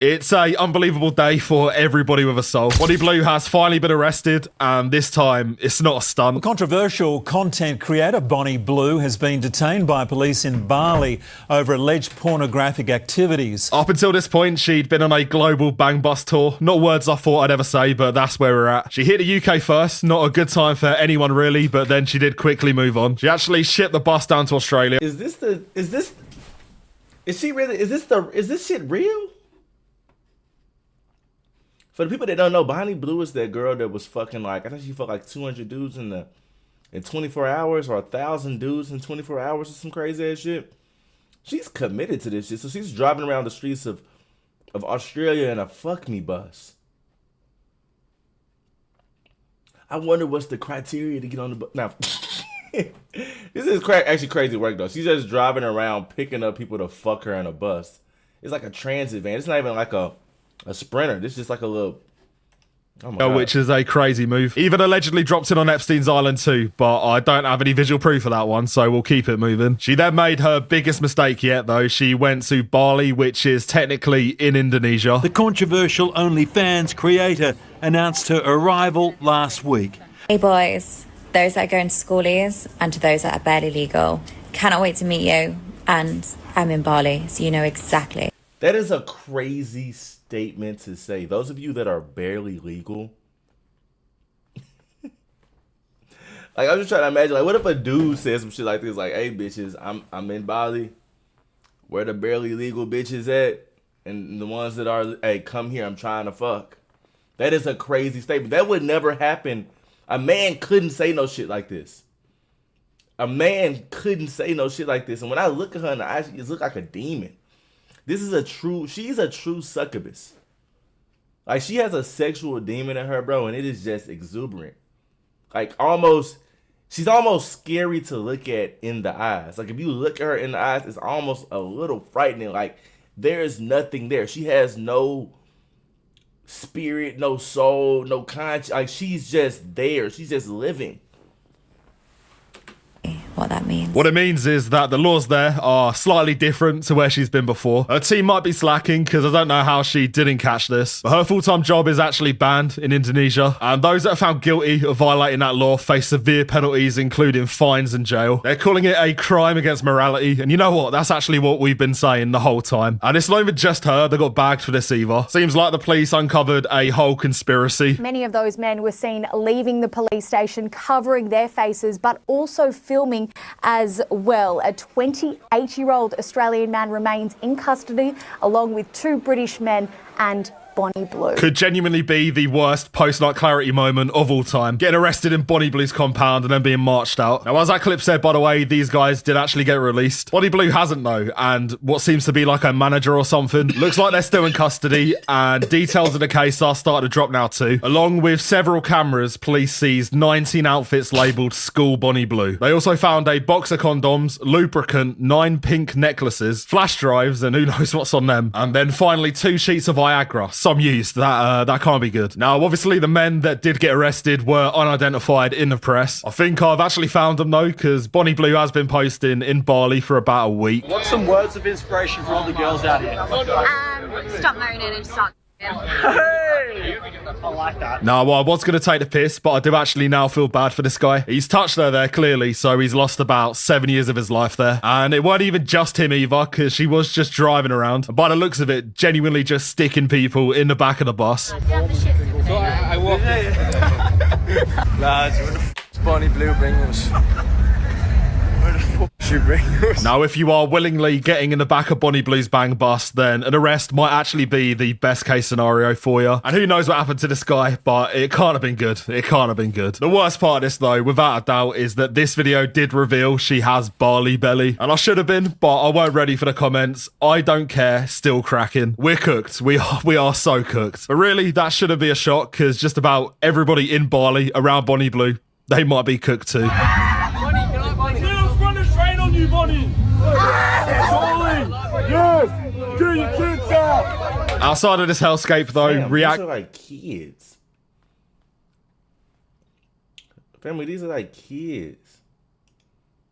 It's a unbelievable day for everybody with a soul. Bonnie Blue has finally been arrested, and this time it's not a stunt. Controversial content creator Bonnie Blue has been detained by police in Bali over alleged pornographic activities. Up until this point, she'd been on a global bang bus tour. Not words I thought I'd ever say, but that's where we're at. She hit the UK first, not a good time for anyone really, but then she did quickly move on. She actually shipped the bus down to Australia. Is this shit real? For the people that don't know, Bonnie Blue is that girl that was fucking like, I think she fucked like 200 dudes in 24 hours or 1,000 dudes in 24 hours or some crazy ass shit. She's committed to this shit. So she's driving around the streets of Australia in a fuck me bus. I wonder what's the criteria to get on the bus. Now, this is actually crazy work though. She's just driving around picking up people to fuck her in a bus. It's like a transit van. It's not even like a Sprinter. This is just like a little... Oh my God. Which is a crazy move. Even allegedly dropped it on Epstein's Island too, but I don't have any visual proof of that one, so we'll keep it moving. She then made her biggest mistake yet, though. She went to Bali, which is technically in Indonesia. The controversial OnlyFans creator announced her arrival last week. Hey boys, those that are going to schoolies and to those that are barely legal, cannot wait to meet you, and I'm in Bali, so you know exactly. That is a crazy statement to say. Those of you that are barely legal. Like, I'm just trying to imagine, like, what if a dude says some shit like this, like, hey, bitches, I'm in Bali. Where the barely legal bitches at? And the ones that are, hey, come here, I'm trying to fuck. That is a crazy statement. That would never happen. A man couldn't say no shit like this. A man couldn't say no shit like this. And when I look at her in the eyes, she just look like a demon. She's a true succubus. Like, she has a sexual demon in her, bro, and it is just exuberant. Like, she's almost scary to look at in the eyes. Like, if you look at her in the eyes, it's almost a little frightening. Like, there is nothing there. She has no spirit, no soul, no conscience. Like, she's just there. She's just living. What that means. What it means is that the laws there are slightly different to where she's been before. Her team might be slacking because I don't know how she didn't catch this, but her full-time job is actually banned in Indonesia, and those that are found guilty of violating that law face severe penalties, including fines and jail. They're calling it a crime against morality, and you know what? That's actually what we've been saying the whole time. And it's not even just her that got bagged for this either. Seems like the police uncovered a whole conspiracy. Many of those men were seen leaving the police station, covering their faces, but also filming as well. A 28-year-old Australian man remains in custody, along with 2 British men and Bonnie Blue. Could genuinely be the worst post-night clarity moment of all time. Getting arrested in Bonnie Blue's compound and then being marched out. Now, as that clip said, by the way, these guys did actually get released. Bonnie Blue hasn't, though, and what seems to be like a manager or something. Looks like they're still in custody, and details of the case are starting to drop now too. Along with several cameras, police seized 19 outfits labelled School Bonnie Blue. They also found a box of condoms, lubricant, 9 pink necklaces, flash drives, and who knows what's on them. And then finally 2 sheets of Viagra. Some used. That can't be good. Now, obviously, the men that did get arrested were unidentified in the press. I think I've actually found them, though, because Bonnie Blue has been posting in Bali for about a week. What's some words of inspiration for all the girls out here? Stop moaning and start. Hey! I like that. Now, well, I was going to take the piss, but I do actually now feel bad for this guy. He's touched her there, clearly, so he's lost about 7 years of his life there. And it weren't even just him either, because she was just driving around. And by the looks of it, genuinely just sticking people in the back of the bus. So I walked in. Lads, where the f***'s Bonnie Blue bring us? Where the f*** she bring us? Now, if you are willingly getting in the back of Bonnie Blue's bang bus, then an arrest might actually be the best case scenario for you. And who knows what happened to this guy, but it can't have been good. It can't have been good. The worst part of this, though, without a doubt, is that this video did reveal she has Bali belly. And I should have been, but I weren't ready for the comments. I don't care, still cracking. We're cooked. We are so cooked. But really, that shouldn't be a shock, because just about everybody in Bali around Bonnie Blue, they might be cooked too. Bonnie! Yes! Get your kids out! Outside of this hellscape, though, Damn, these are like kids. Family, these are like kids.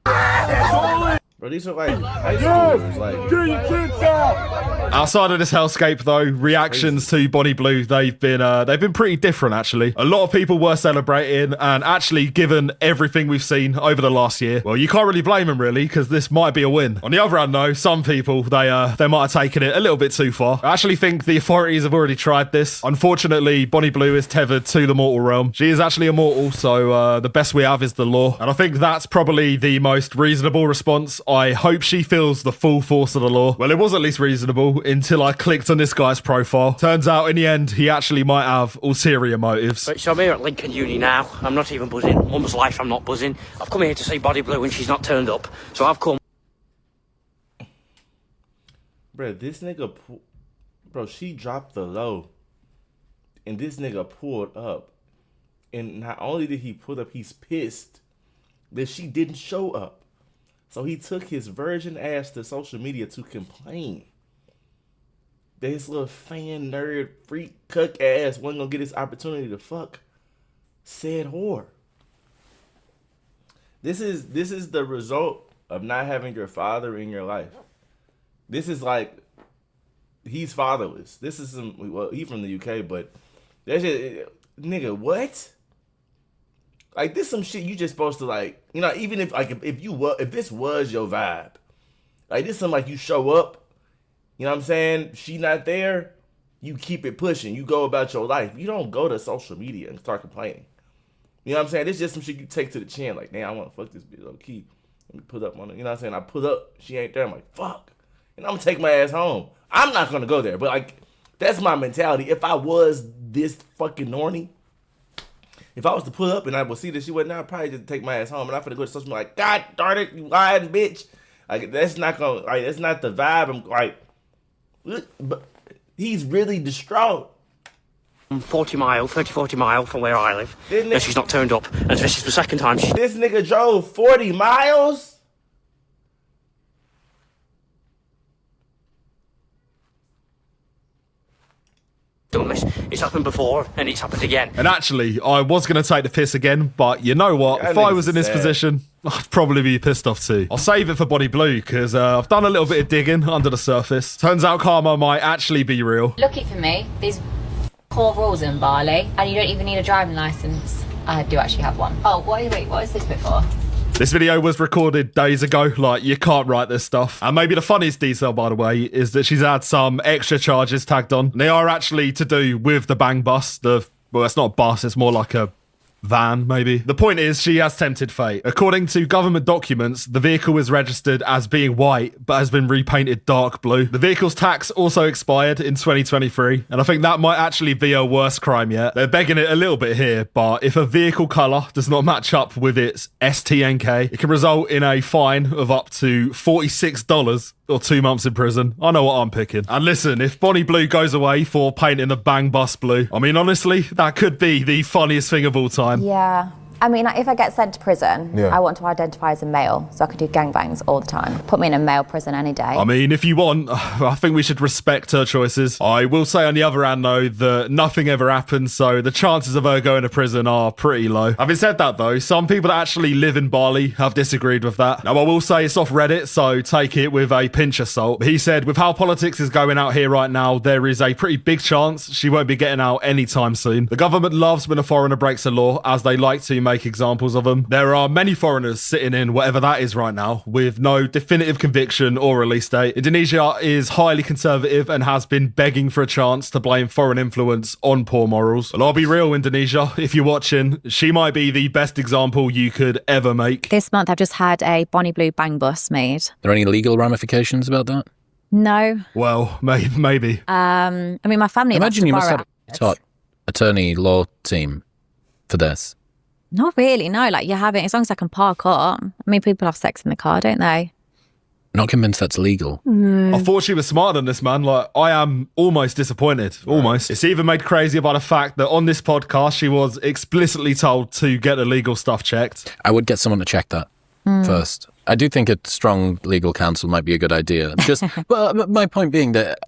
Bro, these are like high schoolers. Like, get your kids out! Outside of this hellscape, though, reactions to Bonnie Blue, they've been pretty different, actually. A lot of people were celebrating, and actually, given everything we've seen over the last year, well, you can't really blame them, really, because this might be a win. On the other hand, though, some people, they might have taken it a little bit too far. I actually think the authorities have already tried this. Unfortunately, Bonnie Blue is tethered to the mortal realm. She is actually immortal, so the best we have is the law. And I think that's probably the most reasonable response. I hope she feels the full force of the law. Well, it was at least reasonable until I clicked on this guy's profile. Turns out, in the end, he actually might have ulterior motives. Right, so I'm here at Lincoln Uni now. I'm not even buzzing. Mum's life, I'm not buzzing. I've come here to see Bonnie Blue and she's not turned up. So I've come. Bro, this nigga, bro, she dropped the low. And this nigga pulled up. And not only did he pull up, he's pissed that she didn't show up. So he took his virgin ass to social media to complain that his little fan, nerd, freak, cuck ass wasn't gonna get his opportunity to fuck said whore. This is the result of not having your father in your life. This is like, he's fatherless. This is some, well, he's from the UK, but that's just, nigga, what? Like, this some shit you just supposed to, like, you know, even if, like, if this was your vibe, like, this something like you show up, you know what I'm saying? She not there, you keep it pushing. You go about your life. You don't go to social media and start complaining. You know what I'm saying? This just some shit you take to the chin. Like, damn, I want to fuck this bitch low key. Let me put up on it. You know what I'm saying? I put up, she ain't there. I'm like, fuck. And I'm going to take my ass home. I'm not going to go there. But, like, that's my mentality. If I was this fucking horny, if I was to pull up and I would see that she wasn't there, I'd probably just take my ass home. And I'm going to go to social media like, God darn it, you lying bitch. Like, that's not going to, like, that's not the vibe. I'm like, but he's really distraught. I'm 40 miles from where I live. And she's not turned up. And this is the second time she's... This nigga drove 40 miles? done this. It's happened before, and it's happened again. And actually, I was going to take the piss again, but you know what? If I was in this position, I'd probably be pissed off too. I'll save it for Bonnie Blue, because I've done a little bit of digging under the surface. Turns out karma might actually be real. Lucky for me, these poor rules in Bali, and you don't even need a driving licence. I do actually have one. Oh, wait, what is this bit for? This video was recorded days ago, like, you can't write this stuff. And maybe the funniest detail, by the way, is that she's had some extra charges tagged on. They are actually to do with the bang bus. Well, it's not a bus, it's more like a van, maybe. The point is, she has tempted fate. According to government documents, the vehicle is registered as being white, but has been repainted dark blue. The vehicle's tax also expired in 2023, and I think that might actually be a worse crime yet. They're begging it a little bit here, but if a vehicle colour does not match up with its STNK, it can result in a fine of up to $46 or 2 months in prison. I know what I'm picking. And listen, if Bonnie Blue goes away for painting the bang bus blue, I mean, honestly, that could be the funniest thing of all time. Yeah. I mean, if I get sent to prison, I want to identify as a male, so I can do gangbangs all the time. Put me in a male prison any day. I mean, if you want, I think we should respect her choices. I will say on the other hand, though, that nothing ever happens, so the chances of her going to prison are pretty low. Having said that, though, some people that actually live in Bali have disagreed with that. Now, I will say it's off Reddit, so take it with a pinch of salt. He said, with how politics is going out here right now, there is a pretty big chance she won't be getting out anytime soon. The government loves when a foreigner breaks a law, as they like to make examples of them. There are many foreigners sitting in whatever that is right now with no definitive conviction or release date. Indonesia is highly conservative and has been begging for a chance to blame foreign influence on poor morals. Well, I'll be real, Indonesia, if you're watching, she might be the best example you could ever make. This month I've just had a Bonnie Blue bang bus made. Are there any legal ramifications about that? No. Well, maybe. I mean, my family... Imagine you must have a top attorney law team for this. Not really, no. Like, you're having, as long as I can park up. I mean, people have sex in the car, don't they? Not convinced that's legal. I thought she was smarter than this, man. Like, I am almost disappointed. Almost. It's even made crazier by the fact that on this podcast, she was explicitly told to get the legal stuff checked. I would get someone to check that first. I do think a strong legal counsel might be a good idea. Just, well, my point being that...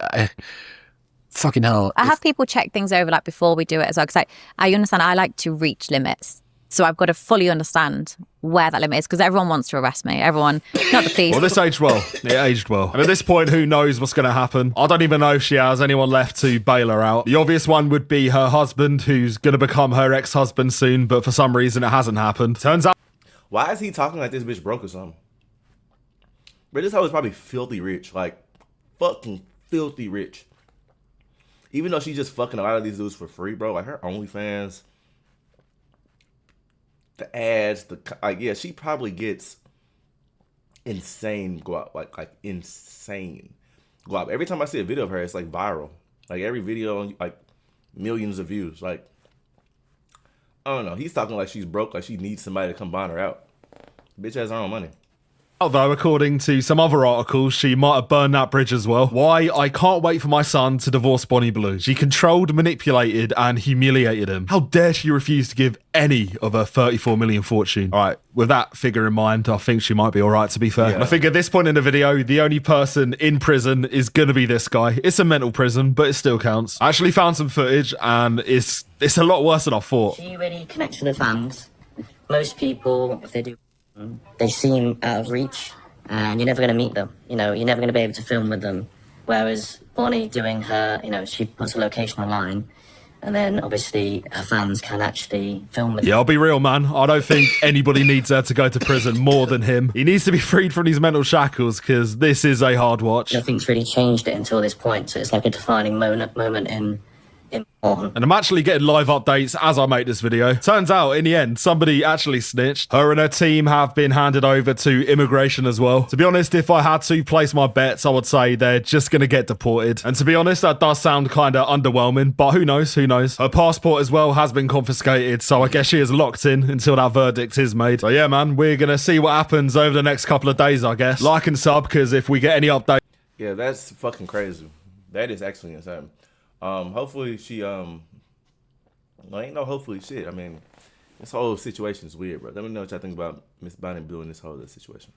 fucking hell. I have people check things over, like, before we do it as well. Because I understand I like to reach limits. So I've got to fully understand where that limit is, because everyone wants to arrest me. Everyone, not the police. Well, this aged well. It aged well. And at this point, who knows what's going to happen? I don't even know if she has anyone left to bail her out. The obvious one would be her husband, who's going to become her ex-husband soon, but for some reason it hasn't happened. Turns out... Why is he talking like this bitch broke or something? But this hoe is probably filthy rich. Like, fucking filthy rich. Even though she's just fucking a lot of these dudes for free, bro. Like, her OnlyFans... the ads, yeah, she probably gets insane guap, like insane guap. Every time I see a video of her, it's like viral. Like every video, like millions of views. Like, I don't know. He's talking like she's broke, like she needs somebody to come bond her out. Bitch has her own money. Although, according to some other articles, she might have burned that bridge as well. Why? I can't wait for my son to divorce Bonnie Blue. She controlled, manipulated, and humiliated him. How dare she refuse to give any of her 34 million fortune? All right, with that figure in mind, I think she might be all right, to be fair. Yeah. And I think at this point in the video, the only person in prison is going to be this guy. It's a mental prison, but it still counts. I actually found some footage, and it's a lot worse than I thought. She really connects with the fans. Most people, if they do, they seem out of reach, and you're never going to meet them. You know, you're never going to be able to film with them. Whereas Bonnie doing her, you know, she puts a location online, and then obviously her fans can actually film with Yeah, I'll be real, man. I don't think anybody needs her to go to prison more than him. He needs to be freed from these mental shackles, because this is a hard watch. Nothing's really changed it until this point, so it's like a defining moment in And I'm actually getting live updates as I make this video. Turns out, in the end, somebody actually snitched. Her and her team have been handed over to immigration as well. To be honest, if I had to place my bets, I would say they're just going to get deported. And to be honest, that does sound kind of underwhelming, but who knows, who knows. Her passport as well has been confiscated, so I guess she is locked in until that verdict is made. So yeah, man, we're going to see what happens over the next couple of days, I guess. Like and sub, because if we get any updates... Yeah, that's fucking crazy. That is actually insane. Hopefully she, ain't no hopefully shit. I mean, this whole situation is weird, bro. Let me know what y'all think about Miss Bonnie Blue in this whole situation.